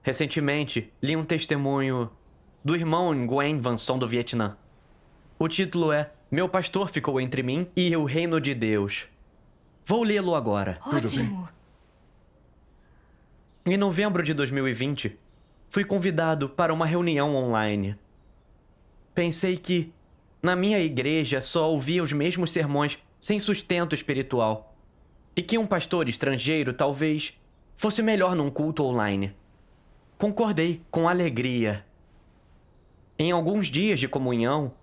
Recentemente, li um testemunho do irmão Nguyen Van Son do Vietnã. O título é Meu Pastor Ficou Entre Mim e o Reino de Deus. Vou lê-lo agora. Ótimo. Em novembro de 2020, fui convidado para uma reunião online. Pensei que, na minha igreja, só ouvia os mesmos sermões sem sustento espiritual. E que um pastor estrangeiro talvez fosse melhor num culto online. Concordei com alegria. Em alguns dias de comunhão,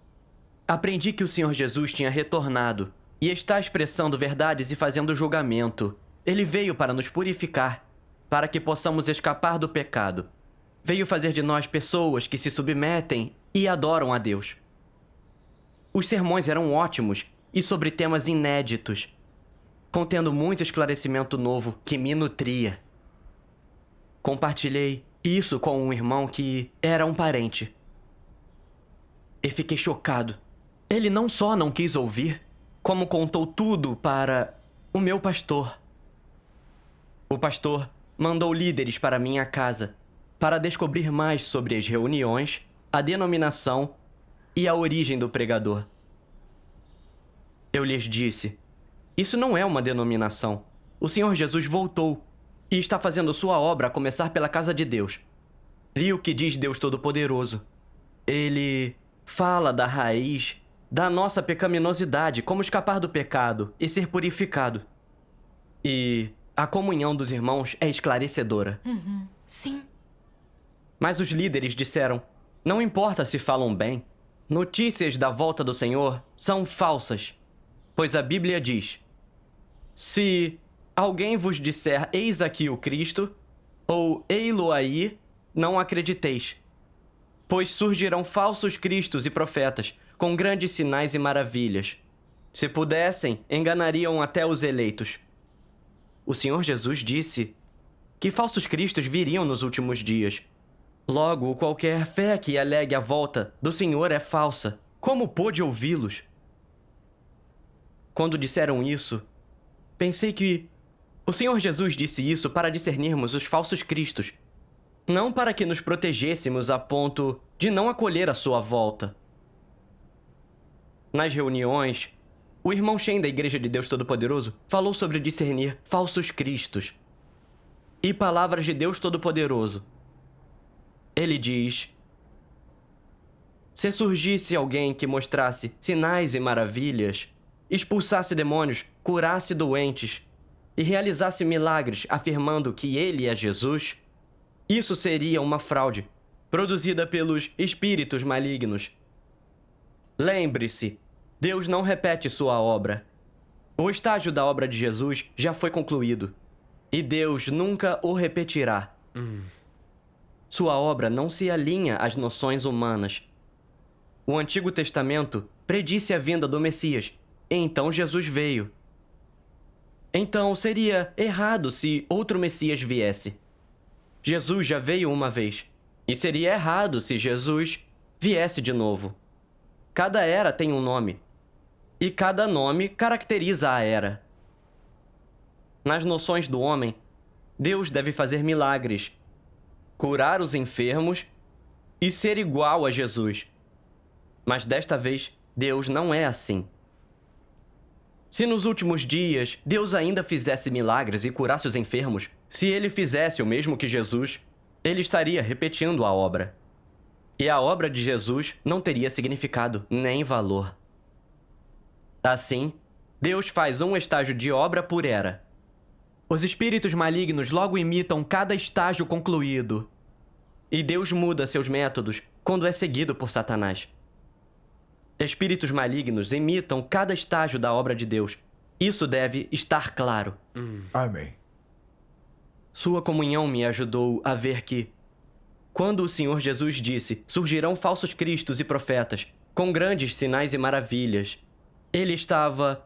aprendi que o Senhor Jesus tinha retornado e está expressando verdades e fazendo julgamento. Ele veio para nos purificar, para que possamos escapar do pecado. Veio fazer de nós pessoas que se submetem e adoram a Deus. Os sermões eram ótimos e sobre temas inéditos, contendo muito esclarecimento novo que me nutria. Compartilhei isso com um irmão que era um parente. E fiquei chocado. Ele não só não quis ouvir, como contou tudo para o meu pastor. O pastor mandou líderes para minha casa para descobrir mais sobre as reuniões, a denominação e a origem do pregador. Eu lhes disse, isso não é uma denominação. O Senhor Jesus voltou e está fazendo sua obra a começar pela casa de Deus. Li o que diz Deus Todo-Poderoso. Ele fala da raiz da nossa pecaminosidade, como escapar do pecado e ser purificado. E a comunhão dos irmãos é esclarecedora. Sim. Mas os líderes disseram, não importa se falam bem, notícias da volta do Senhor são falsas, pois a Bíblia diz, se alguém vos disser eis aqui o Cristo, ou ei-lo aí, não acrediteis. Pois surgirão falsos cristos e profetas, com grandes sinais e maravilhas. Se pudessem, enganariam até os eleitos. O Senhor Jesus disse que falsos cristos viriam nos últimos dias. Logo, qualquer fé que alegue a volta do Senhor é falsa. Como pôde ouvi-los? Quando disseram isso, pensei que o Senhor Jesus disse isso para discernirmos os falsos cristos, não para que nos protegêssemos a ponto de não acolher a sua volta. Nas reuniões, o irmão Shen da Igreja de Deus Todo-Poderoso falou sobre discernir falsos cristos e palavras de Deus Todo-Poderoso. Ele diz, se surgisse alguém que mostrasse sinais e maravilhas, expulsasse demônios, curasse doentes e realizasse milagres afirmando que ele é Jesus, isso seria uma fraude, produzida pelos espíritos malignos. Lembre-se, Deus não repete sua obra. O estágio da obra de Jesus já foi concluído, e Deus nunca o repetirá. Sua obra não se alinha às noções humanas. O Antigo Testamento predisse a vinda do Messias, e então Jesus veio. Então seria errado se outro Messias viesse. Jesus já veio uma vez, e seria errado se Jesus viesse de novo. Cada era tem um nome, e cada nome caracteriza a era. Nas noções do homem, Deus deve fazer milagres, curar os enfermos e ser igual a Jesus. Mas desta vez, Deus não é assim. Se nos últimos dias Deus ainda fizesse milagres e curasse os enfermos, se ele fizesse o mesmo que Jesus, ele estaria repetindo a obra. E a obra de Jesus não teria significado nem valor. Assim, Deus faz um estágio de obra por era. Os espíritos malignos logo imitam cada estágio concluído. E Deus muda seus métodos quando é seguido por Satanás. Espíritos malignos imitam cada estágio da obra de Deus. Isso deve estar claro. Amém. Sua comunhão me ajudou a ver que, quando o Senhor Jesus disse, surgirão falsos cristos e profetas, com grandes sinais e maravilhas, ele estava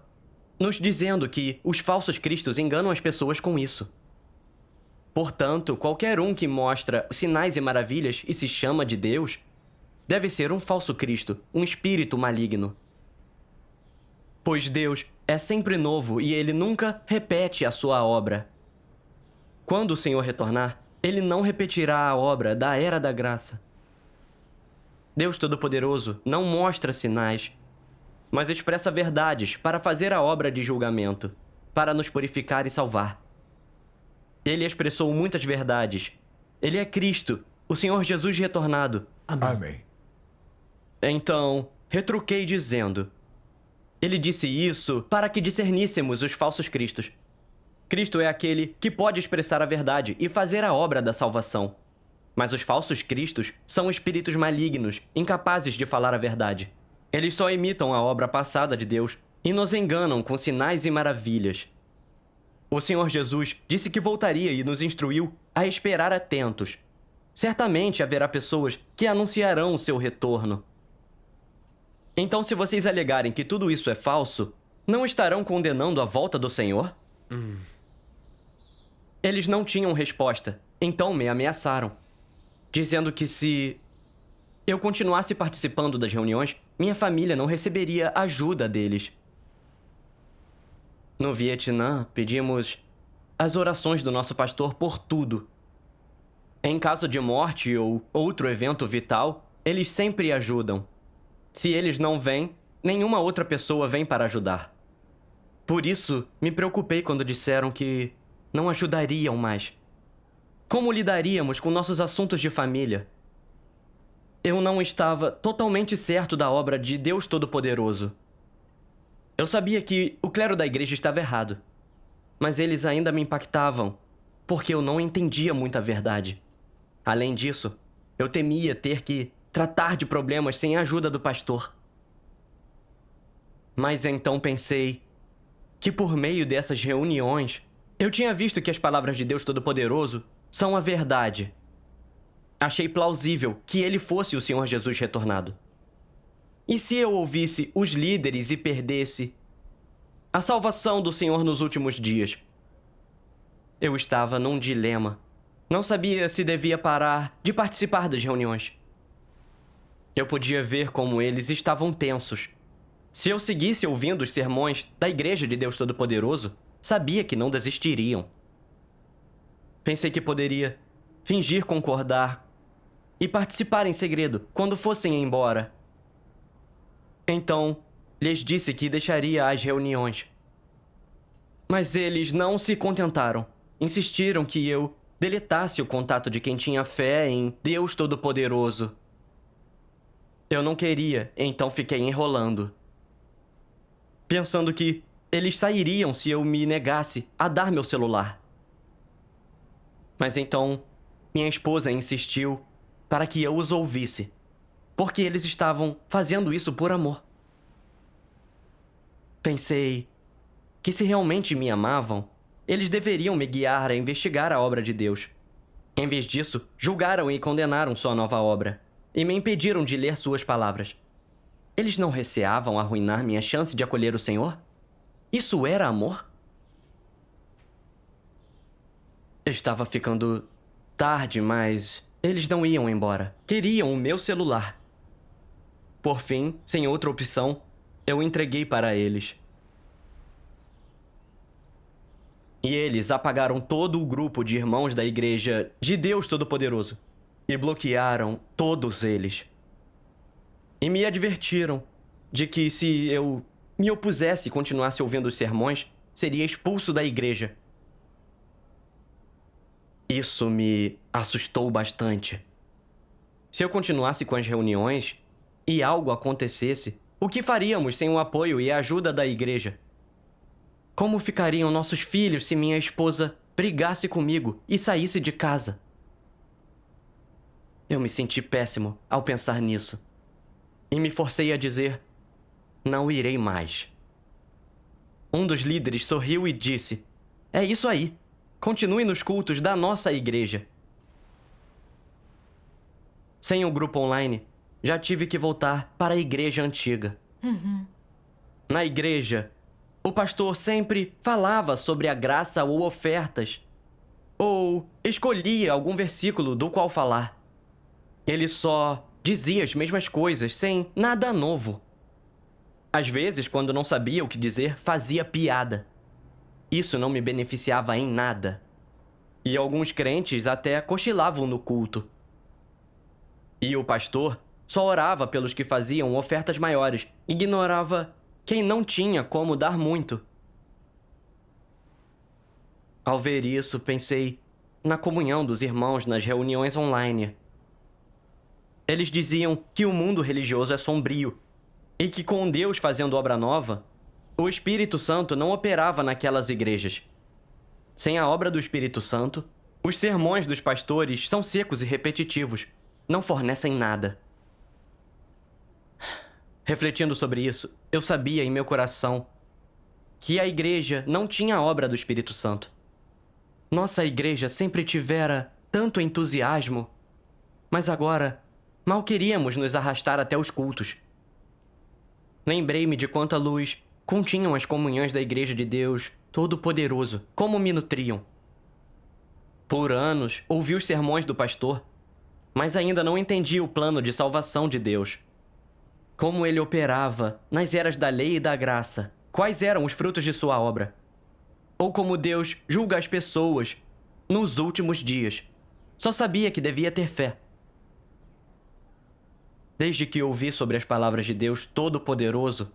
nos dizendo que os falsos cristos enganam as pessoas com isso. Portanto, qualquer um que mostra sinais e maravilhas e se chama de Deus, deve ser um falso Cristo, um espírito maligno. Pois Deus é sempre novo e ele nunca repete a sua obra. Quando o Senhor retornar, Ele não repetirá a obra da era da graça. Deus Todo-Poderoso não mostra sinais, mas expressa verdades para fazer a obra de julgamento, para nos purificar e salvar. Ele expressou muitas verdades. Ele é Cristo, o Senhor Jesus retornado. Amém. Então, retruquei dizendo: ele disse isso para que discerníssemos os falsos cristos. Cristo é aquele que pode expressar a verdade e fazer a obra da salvação. Mas os falsos cristos são espíritos malignos, incapazes de falar a verdade. Eles só imitam a obra passada de Deus e nos enganam com sinais e maravilhas. O Senhor Jesus disse que voltaria e nos instruiu a esperar atentos. Certamente haverá pessoas que anunciarão o seu retorno. Então, se vocês alegarem que tudo isso é falso, não estarão condenando a volta do Senhor? Eles não tinham resposta, então me ameaçaram, dizendo que se eu continuasse participando das reuniões, minha família não receberia ajuda deles. No Vietnã, pedimos as orações do nosso pastor por tudo. Em caso de morte ou outro evento vital, eles sempre ajudam. Se eles não vêm, nenhuma outra pessoa vem para ajudar. Por isso, me preocupei quando disseram que não ajudariam mais. Como lidaríamos com nossos assuntos de família? Eu não estava totalmente certo da obra de Deus Todo-Poderoso. Eu sabia que o clero da igreja estava errado, mas eles ainda me impactavam, porque eu não entendia muita verdade. Além disso, eu temia ter que tratar de problemas sem a ajuda do pastor. Mas então pensei que por meio dessas reuniões, eu tinha visto que as palavras de Deus Todo-Poderoso são a verdade. Achei plausível que ele fosse o Senhor Jesus retornado. E se eu ouvisse os líderes e perdesse a salvação do Senhor nos últimos dias? Eu estava num dilema. Não sabia se devia parar de participar das reuniões. Eu podia ver como eles estavam tensos. Se eu seguisse ouvindo os sermões da Igreja de Deus Todo-Poderoso, sabia que não desistiriam. Pensei que poderia fingir concordar e participar em segredo quando fossem embora. Então, lhes disse que deixaria as reuniões. Mas eles não se contentaram. Insistiram que eu deletasse o contato de quem tinha fé em Deus Todo-Poderoso. Eu não queria, então fiquei enrolando, pensando que eles sairiam se eu me negasse a dar meu celular. Mas então, minha esposa insistiu para que eu os ouvisse, porque eles estavam fazendo isso por amor. Pensei que se realmente me amavam, eles deveriam me guiar a investigar a obra de Deus. Em vez disso, julgaram e condenaram sua nova obra, e me impediram de ler suas palavras. Eles não receavam arruinar minha chance de acolher o Senhor? Isso era amor? Estava ficando tarde, mas eles não iam embora. Queriam o meu celular. Por fim, sem outra opção, eu entreguei para eles. E eles apagaram todo o grupo de irmãos da Igreja de Deus Todo-Poderoso e bloquearam todos eles. E me advertiram de que se eu me opusesse e continuasse ouvindo os sermões, seria expulso da igreja. Isso me assustou bastante. Se eu continuasse com as reuniões e algo acontecesse, o que faríamos sem o apoio e a ajuda da igreja? Como ficariam nossos filhos se minha esposa brigasse comigo e saísse de casa? Eu me senti péssimo ao pensar nisso. E me forcei a dizer: não irei mais. Um dos líderes sorriu e disse: é isso aí. Continue nos cultos da nossa igreja. Sem o grupo online, já tive que voltar para a igreja antiga. Na igreja, o pastor sempre falava sobre a graça ou ofertas, ou escolhia algum versículo do qual falar. Ele só dizia as mesmas coisas, sem nada novo. Às vezes, quando não sabia o que dizer, fazia piada. Isso não me beneficiava em nada. E alguns crentes até cochilavam no culto. E o pastor só orava pelos que faziam ofertas maiores, ignorava quem não tinha como dar muito. Ao ver isso, pensei na comunhão dos irmãos nas reuniões online. Eles diziam que o mundo religioso é sombrio e que com Deus fazendo obra nova, o Espírito Santo não operava naquelas igrejas. Sem a obra do Espírito Santo, os sermões dos pastores são secos e repetitivos, não fornecem nada. Refletindo sobre isso, eu sabia em meu coração que a igreja não tinha a obra do Espírito Santo. Nossa igreja sempre tivera tanto entusiasmo, mas agora mal queríamos nos arrastar até os cultos. Lembrei-me de quanta luz continham as comunhões da Igreja de Deus Todo-Poderoso, como me nutriam. Por anos, ouvi os sermões do pastor, mas ainda não entendi o plano de salvação de Deus. Como ele operava nas eras da lei e da graça, quais eram os frutos de sua obra. Ou como Deus julga as pessoas nos últimos dias. Só sabia que devia ter fé. Desde que ouvi sobre as palavras de Deus Todo-Poderoso,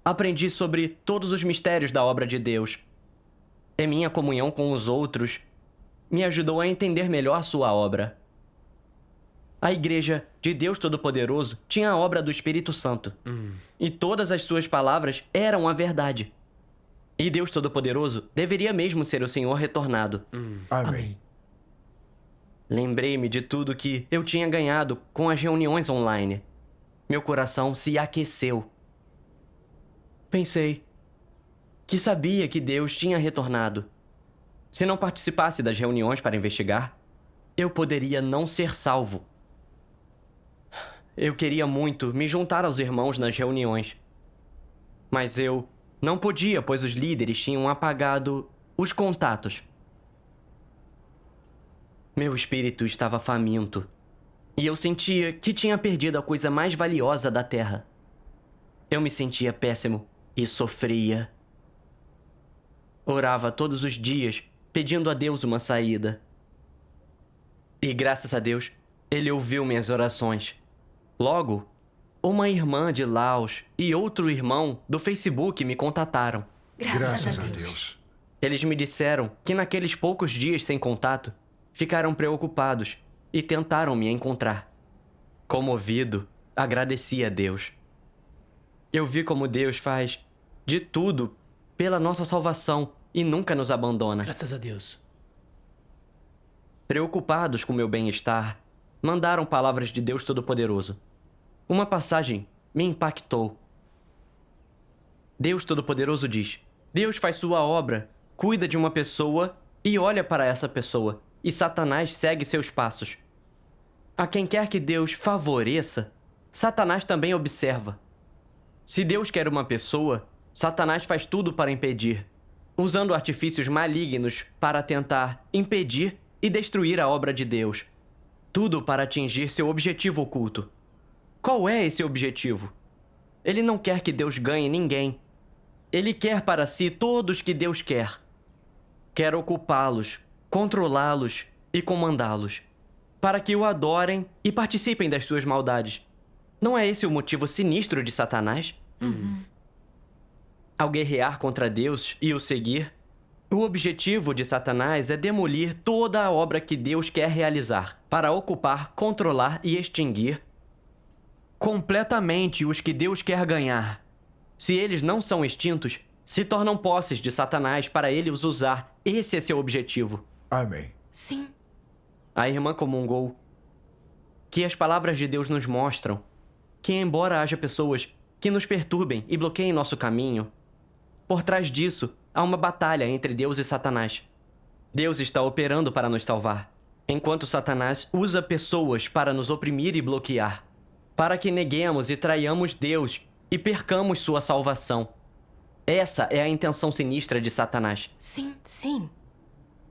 aprendi sobre todos os mistérios da obra de Deus. E minha comunhão com os outros me ajudou a entender melhor sua obra. A Igreja de Deus Todo-Poderoso tinha a obra do Espírito Santo. E todas as suas palavras eram a verdade. E Deus Todo-Poderoso deveria mesmo ser o Senhor retornado. Amém. Lembrei-me de tudo que eu tinha ganhado com as reuniões online. Meu coração se aqueceu. Pensei que sabia que Deus tinha retornado. Se não participasse das reuniões para investigar, eu poderia não ser salvo. Eu queria muito me juntar aos irmãos nas reuniões. Mas eu não podia, pois os líderes tinham apagado os contatos. Meu espírito estava faminto, e eu sentia que tinha perdido a coisa mais valiosa da terra. Eu me sentia péssimo e sofria. Orava todos os dias, pedindo a Deus uma saída. E graças a Deus, Ele ouviu minhas orações. Logo, uma irmã de Laos e outro irmão do Facebook me contataram. Graças a Deus. Eles me disseram que naqueles poucos dias sem contato, ficaram preocupados e tentaram me encontrar. Comovido, agradeci a Deus. Eu vi como Deus faz de tudo pela nossa salvação e nunca nos abandona. Graças a Deus. Preocupados com meu bem-estar, mandaram palavras de Deus Todo-Poderoso. Uma passagem me impactou. Deus Todo-Poderoso diz: Deus faz sua obra, cuida de uma pessoa e olha para essa pessoa, e Satanás segue seus passos. A quem quer que Deus favoreça, Satanás também observa. Se Deus quer uma pessoa, Satanás faz tudo para impedir, usando artifícios malignos para tentar impedir e destruir a obra de Deus. Tudo para atingir seu objetivo oculto. Qual é esse objetivo? Ele não quer que Deus ganhe ninguém. Ele quer para si todos que Deus quer. Quer ocupá-los, controlá-los e comandá-los, para que o adorem e participem das suas maldades. Não é esse o motivo sinistro de Satanás? Ao guerrear contra Deus e o seguir, o objetivo de Satanás é demolir toda a obra que Deus quer realizar, para ocupar, controlar e extinguir completamente os que Deus quer ganhar. Se eles não são extintos, se tornam posses de Satanás para ele os usar. Esse é seu objetivo. Amém. Sim. A irmã comungou que as palavras de Deus nos mostram que, embora haja pessoas que nos perturbem e bloqueiem nosso caminho, por trás disso há uma batalha entre Deus e Satanás. Deus está operando para nos salvar, enquanto Satanás usa pessoas para nos oprimir e bloquear, para que neguemos e traiamos Deus e percamos sua salvação. Essa é a intenção sinistra de Satanás. Sim, sim.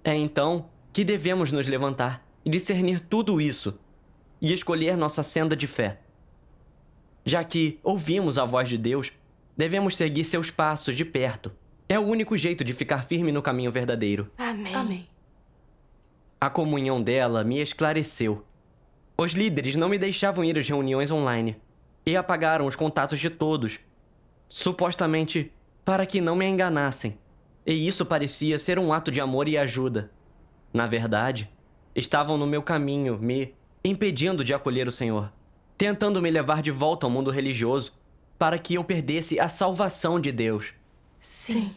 É então que devemos nos levantar e discernir tudo isso e escolher nossa senda de fé. Já que ouvimos a voz de Deus, devemos seguir seus passos de perto. É o único jeito de ficar firme no caminho verdadeiro. Amém. Amém. A comunhão dela me esclareceu. Os líderes não me deixavam ir às reuniões online e apagaram os contatos de todos, supostamente para que não me enganassem. E isso parecia ser um ato de amor e ajuda. Na verdade, estavam no meu caminho, me impedindo de acolher o Senhor, tentando me levar de volta ao mundo religioso para que eu perdesse a salvação de Deus. Sim.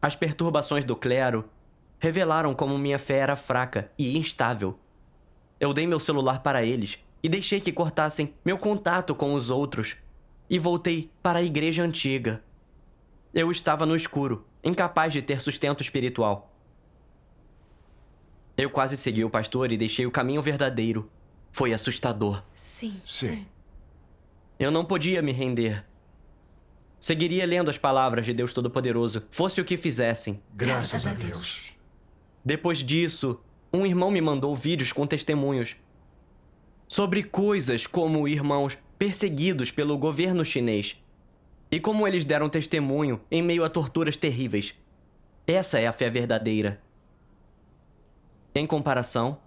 As perturbações do clero revelaram como minha fé era fraca e instável. Eu dei meu celular para eles e deixei que cortassem meu contato com os outros e voltei para a igreja antiga. Eu estava no escuro, incapaz de ter sustento espiritual. Eu quase segui o pastor e deixei o caminho verdadeiro. Foi assustador. Sim. Sim. Eu não podia me render. Seguiria lendo as palavras de Deus Todo-Poderoso, fosse o que fizessem. Graças a Deus. Depois disso, um irmão me mandou vídeos com testemunhos sobre coisas como irmãos perseguidos pelo governo chinês e como eles deram testemunho em meio a torturas terríveis. Essa é a fé verdadeira. Em comparação,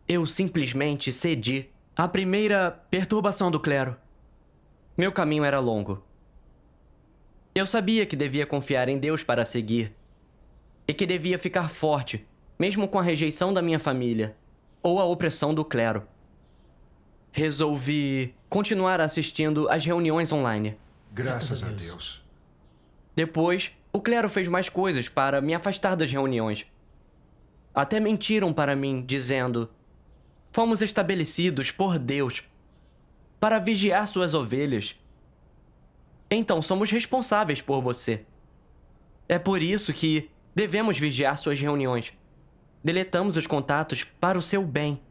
eu simplesmente cedi à primeira perturbação do clero. Meu caminho era longo. Eu sabia que devia confiar em Deus para seguir e que devia ficar forte, mesmo com a rejeição da minha família ou a opressão do clero. Resolvi continuar assistindo às reuniões online. Graças a Deus. Depois, o clero fez mais coisas para me afastar das reuniões. Até mentiram para mim, dizendo: fomos estabelecidos por Deus para vigiar suas ovelhas. Então somos responsáveis por você. É por isso que devemos vigiar suas reuniões. Deletamos os contatos para o seu bem.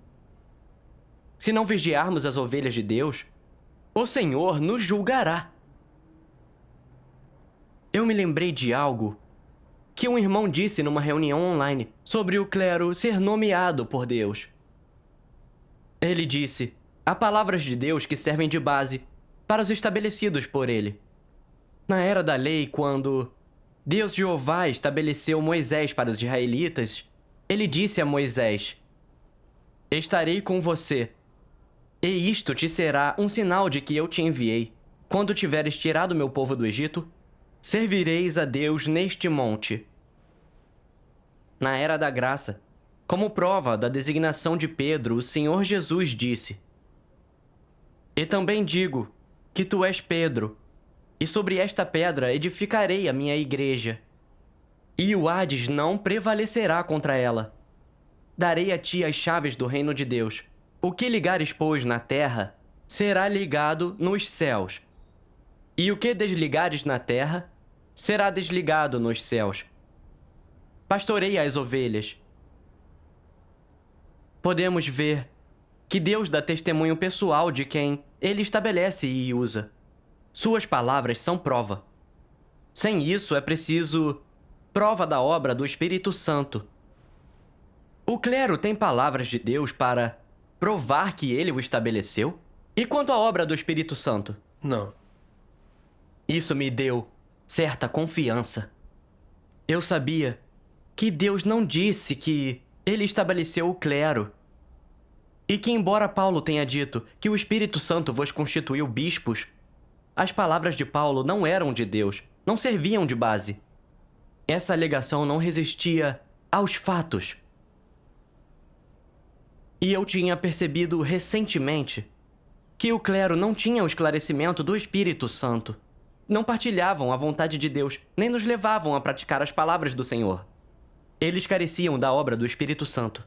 Se não vigiarmos as ovelhas de Deus, o Senhor nos julgará. Eu me lembrei de algo que um irmão disse numa reunião online sobre o clero ser nomeado por Deus. Ele disse: há palavras de Deus que servem de base para os estabelecidos por ele. Na era da lei, quando Deus Jeová estabeleceu Moisés para os israelitas, ele disse a Moisés: estarei com você, e isto te será um sinal de que eu te enviei. Quando tiveres tirado meu povo do Egito, servireis a Deus neste monte. Na era da graça, como prova da designação de Pedro, o Senhor Jesus disse: e também digo que tu és Pedro, e sobre esta pedra edificarei a minha igreja, e o Hades não prevalecerá contra ela. Darei a ti as chaves do reino de Deus. O que ligares, pois, na terra, será ligado nos céus. E o que desligares na terra, será desligado nos céus. Pastorei as ovelhas. Podemos ver que Deus dá testemunho pessoal de quem Ele estabelece e usa. Suas palavras são prova. Sem isso, é preciso prova da obra do Espírito Santo. O clero tem palavras de Deus para provar que ele o estabeleceu? E quanto à obra do Espírito Santo? Não. Isso me deu certa confiança. Eu sabia que Deus não disse que ele estabeleceu o clero. E que, embora Paulo tenha dito que o Espírito Santo vos constituiu bispos, as palavras de Paulo não eram de Deus, não serviam de base. Essa alegação não resistia aos fatos. E eu tinha percebido recentemente que o clero não tinha o esclarecimento do Espírito Santo. Não partilhavam a vontade de Deus, nem nos levavam a praticar as palavras do Senhor. Eles careciam da obra do Espírito Santo.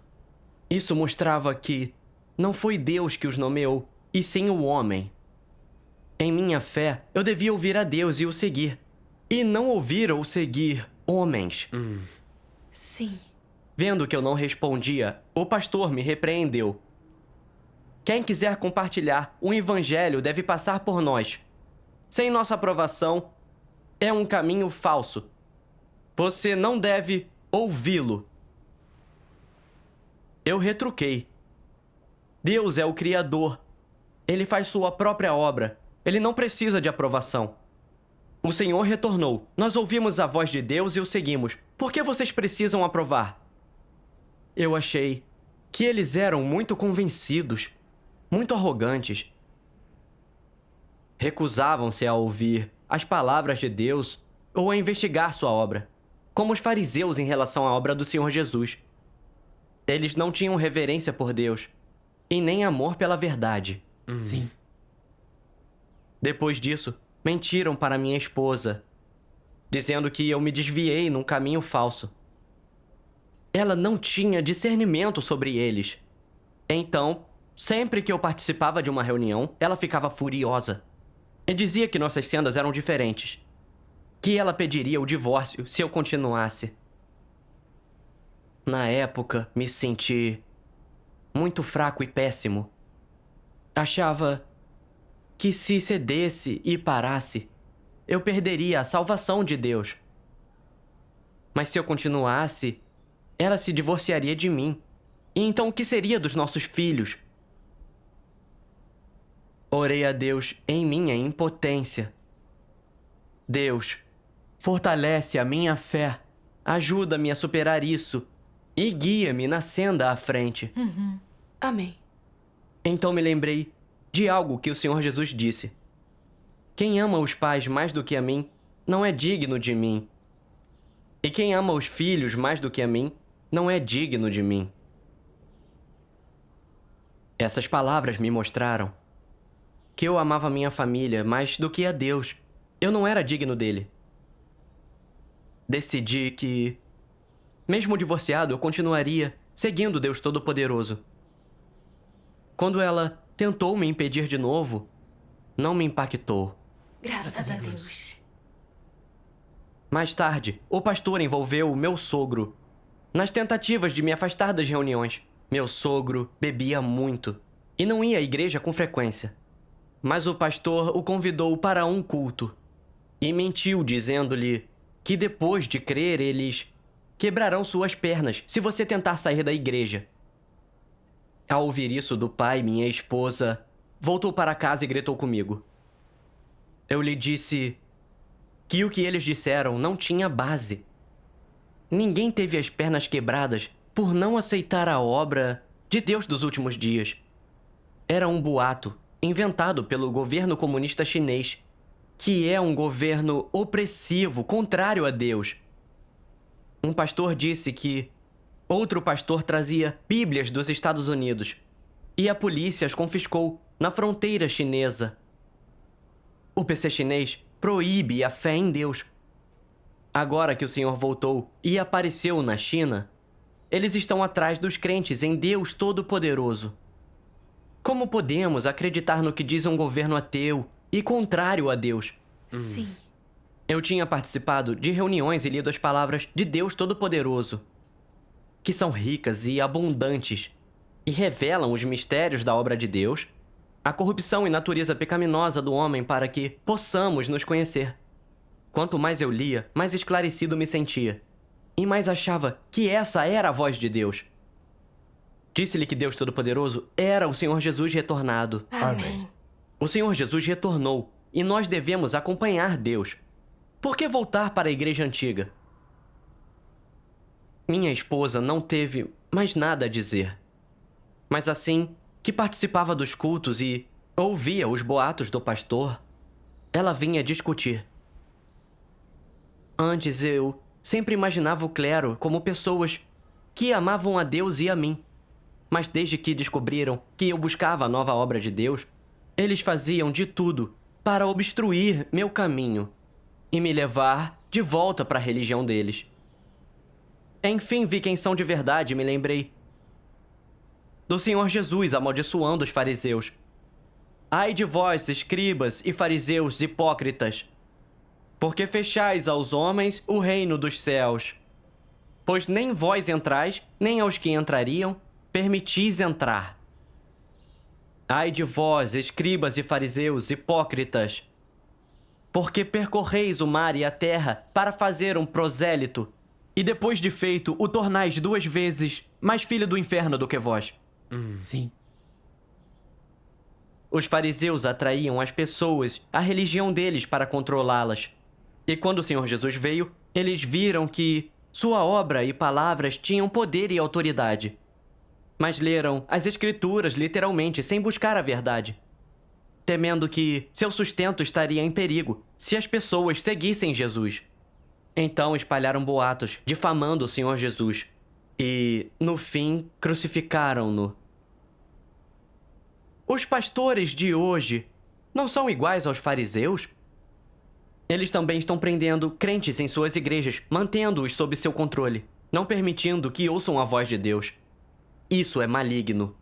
Isso mostrava que não foi Deus que os nomeou, e sim o homem. Em minha fé, eu devia ouvir a Deus e o seguir, e não ouvir ou seguir homens. Sim. Vendo que eu não respondia, o pastor me repreendeu. Quem quiser compartilhar o evangelho deve passar por nós. Sem nossa aprovação, é um caminho falso. Você não deve ouvi-lo. Eu retruquei. Deus é o Criador. Ele faz sua própria obra. Ele não precisa de aprovação. O Senhor retornou. Nós ouvimos a voz de Deus e o seguimos. Por que vocês precisam aprovar? eu achei que eles eram muito convencidos, muito arrogantes. Recusavam-se a ouvir as palavras de Deus ou a investigar sua obra, como os fariseus em relação à obra do Senhor Jesus. Eles não tinham reverência por Deus e nem amor pela verdade. Sim. Depois disso, mentiram para minha esposa, dizendo que eu me desviei num caminho falso. Ela não tinha discernimento sobre eles. Então, sempre que eu participava de uma reunião, ela ficava furiosa e dizia que nossas sendas eram diferentes, que ela pediria o divórcio se eu continuasse. Na época, me senti muito fraco e péssimo. Achava que se cedesse e parasse, eu perderia a salvação de Deus. Mas se eu continuasse, ela se divorciaria de mim. E então o que seria dos nossos filhos? Orei a Deus em minha impotência. Deus, fortalece a minha fé, ajuda-me a superar isso e guia-me na senda à frente. Amém. Então me lembrei de algo que o Senhor Jesus disse. Quem ama os pais mais do que a mim, não é digno de mim. E quem ama os filhos mais do que a mim, não é digno de mim. Essas palavras me mostraram que eu amava minha família mais do que a Deus. Eu não era digno dele. Decidi que, mesmo divorciado, eu continuaria seguindo Deus Todo-Poderoso. Quando ela tentou me impedir de novo, não me impactou. Graças a Deus. Mais tarde, o pastor envolveu o meu sogro nas tentativas de me afastar das reuniões. Meu sogro bebia muito e não ia à igreja com frequência. Mas o pastor o convidou para um culto e mentiu dizendo-lhe que depois de crer eles quebrarão suas pernas se você tentar sair da igreja. Ao ouvir isso do pai, minha esposa voltou para casa e gritou comigo. Eu lhe disse que o que eles disseram não tinha base. Ninguém teve as pernas quebradas por não aceitar a obra de Deus dos últimos dias. Era um boato inventado pelo governo comunista chinês, que é um governo opressivo, contrário a Deus. Um pastor disse que outro pastor trazia Bíblias dos Estados Unidos e a polícia as confiscou na fronteira chinesa. O PC chinês proíbe a fé em Deus. Agora que o Senhor voltou e apareceu na China, eles estão atrás dos crentes em Deus Todo-Poderoso. Como podemos acreditar no que diz um governo ateu e contrário a Deus? Sim. Eu tinha participado de reuniões e lido as palavras de Deus Todo-Poderoso, que são ricas e abundantes e revelam os mistérios da obra de Deus, a corrupção e natureza pecaminosa do homem para que possamos nos conhecer. Quanto mais eu lia, mais esclarecido me sentia. E mais achava que essa era a voz de Deus. Disse-lhe que Deus Todo-Poderoso era o Senhor Jesus retornado. Amém. O Senhor Jesus retornou e nós devemos acompanhar Deus. Por que voltar para a igreja antiga? Minha esposa não teve mais nada a dizer. Mas assim que participava dos cultos e ouvia os boatos do pastor, ela vinha discutir. Antes eu sempre imaginava o clero como pessoas que amavam a Deus e a mim. Mas desde que descobriram que eu buscava a nova obra de Deus, eles faziam de tudo para obstruir meu caminho e me levar de volta para a religião deles. Enfim, vi quem são de verdade e me lembrei do Senhor Jesus amaldiçoando os fariseus. Ai de vós, escribas e fariseus hipócritas, porque fechais aos homens o reino dos céus. Pois nem vós entrais, nem aos que entrariam, permitis entrar. Ai de vós, escribas e fariseus hipócritas, porque percorreis o mar e a terra para fazer um prosélito, e depois de feito o tornais 2 vezes mais filho do inferno do que vós. Sim. Os fariseus atraíam as pessoas à religião deles para controlá-las. E quando o Senhor Jesus veio, eles viram que sua obra e palavras tinham poder e autoridade. Mas leram as Escrituras literalmente, sem buscar a verdade, temendo que seu sustento estaria em perigo se as pessoas seguissem Jesus. Então espalharam boatos, difamando o Senhor Jesus, e, no fim, crucificaram-no. Os pastores de hoje não são iguais aos fariseus? Eles também estão prendendo crentes em suas igrejas, mantendo-os sob seu controle, não permitindo que ouçam a voz de Deus. Isso é maligno.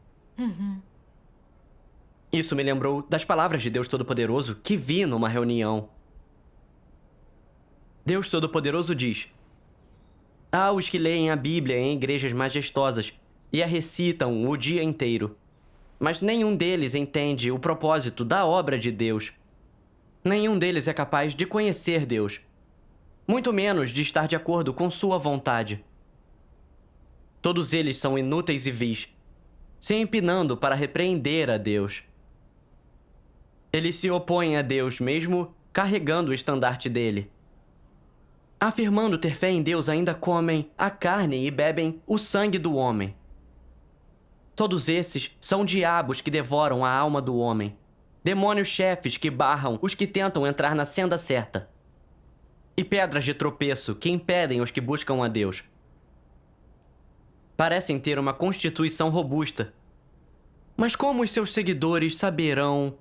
Isso me lembrou das palavras de Deus Todo-Poderoso que vi numa reunião. Deus Todo-Poderoso diz: há os que leem a Bíblia em igrejas majestosas e a recitam o dia inteiro, mas nenhum deles entende o propósito da obra de Deus. Nenhum deles é capaz de conhecer Deus, muito menos de estar de acordo com sua vontade. Todos eles são inúteis e vis, se empinando para repreender a Deus. Eles se opõem a Deus mesmo carregando o estandarte dele. Afirmando ter fé em Deus, ainda comem a carne e bebem o sangue do homem. Todos esses são diabos que devoram a alma do homem. Demônios chefes que barram os que tentam entrar na senda certa. E pedras de tropeço que impedem os que buscam a Deus. Parecem ter uma constituição robusta. Mas como os seus seguidores saberão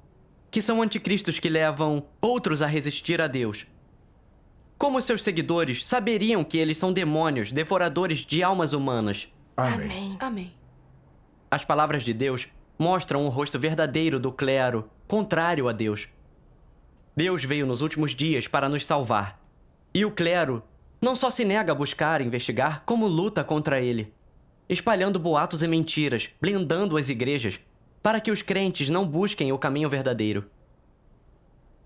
que são anticristos que levam outros a resistir a Deus? Como seus seguidores saberiam que eles são demônios, devoradores de almas humanas? Amém. Amém. As palavras de Deus mostram o rosto verdadeiro do clero, contrário a Deus. Deus veio nos últimos dias para nos salvar. E o clero não só se nega a buscar e investigar, como luta contra ele, espalhando boatos e mentiras, blindando as igrejas, para que os crentes não busquem o caminho verdadeiro.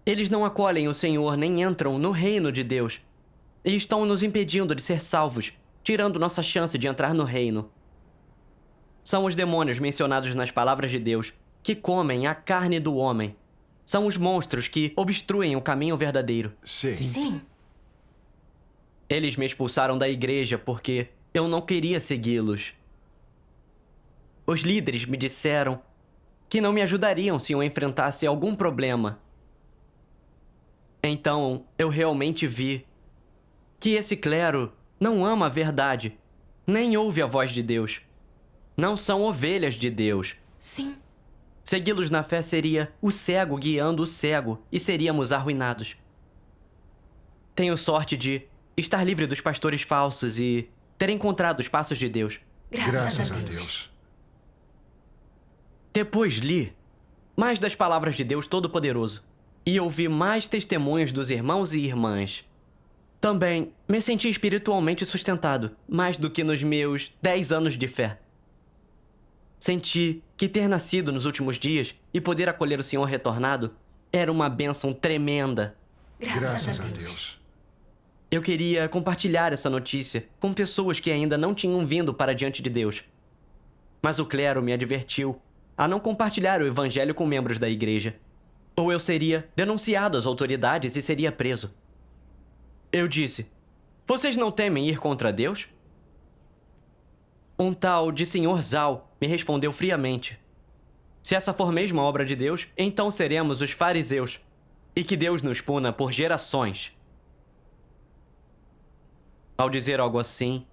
Eles não acolhem o Senhor nem entram no reino de Deus, e estão nos impedindo de ser salvos, tirando nossa chance de entrar no reino. São os demônios mencionados nas palavras de Deus, que comem a carne do homem. São os monstros que obstruem o caminho verdadeiro. Sim. Eles me expulsaram da igreja porque eu não queria segui-los. Os líderes me disseram que não me ajudariam se eu enfrentasse algum problema. Então, eu realmente vi que esse clero não ama a verdade, nem ouve a voz de Deus. Não são ovelhas de Deus. Sim. Segui-los na fé seria o cego guiando o cego e seríamos arruinados. Tenho sorte de estar livre dos pastores falsos e ter encontrado os passos de Deus. Graças a Deus. Depois li mais das palavras de Deus Todo-Poderoso e ouvi mais testemunhos dos irmãos e irmãs. Também me senti espiritualmente sustentado, mais do que nos meus 10 anos de fé. Senti que ter nascido nos últimos dias e poder acolher o Senhor retornado era uma bênção tremenda. Graças a Deus. Eu queria compartilhar essa notícia com pessoas que ainda não tinham vindo para diante de Deus. Mas o clero me advertiu a não compartilhar o evangelho com membros da igreja, ou eu seria denunciado às autoridades e seria preso. Eu disse: vocês não temem ir contra Deus? Um tal de Sr. Zal me respondeu friamente: se essa for mesmo a obra de Deus, então seremos os fariseus, e que Deus nos puna por gerações. Ao dizer algo assim,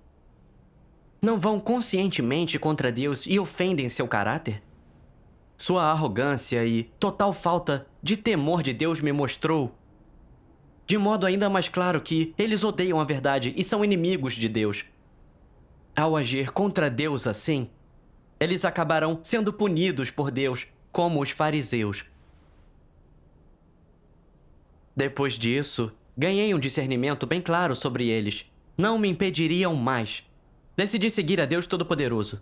não vão conscientemente contra Deus e ofendem seu caráter? Sua arrogância e total falta de temor de Deus me mostrou, de modo ainda mais claro, que eles odeiam a verdade e são inimigos de Deus. Ao agir contra Deus assim, eles acabarão sendo punidos por Deus, como os fariseus. Depois disso, ganhei um discernimento bem claro sobre eles. Não me impediriam mais. Decidi seguir a Deus Todo-Poderoso.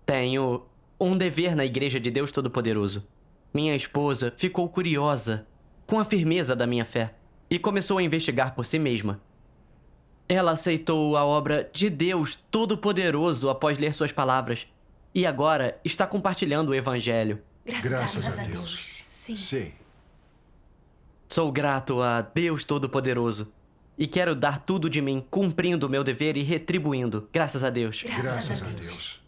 Tenho um dever na Igreja de Deus Todo-Poderoso. Minha esposa ficou curiosa com a firmeza da minha fé e começou a investigar por si mesma. Ela aceitou a obra de Deus Todo-Poderoso após ler suas palavras e agora está compartilhando o Evangelho. Graças a Deus. Sim. Sou grato a Deus Todo-Poderoso E quero dar tudo de mim, cumprindo o meu dever e retribuindo. Graças a Deus. Graças a Deus.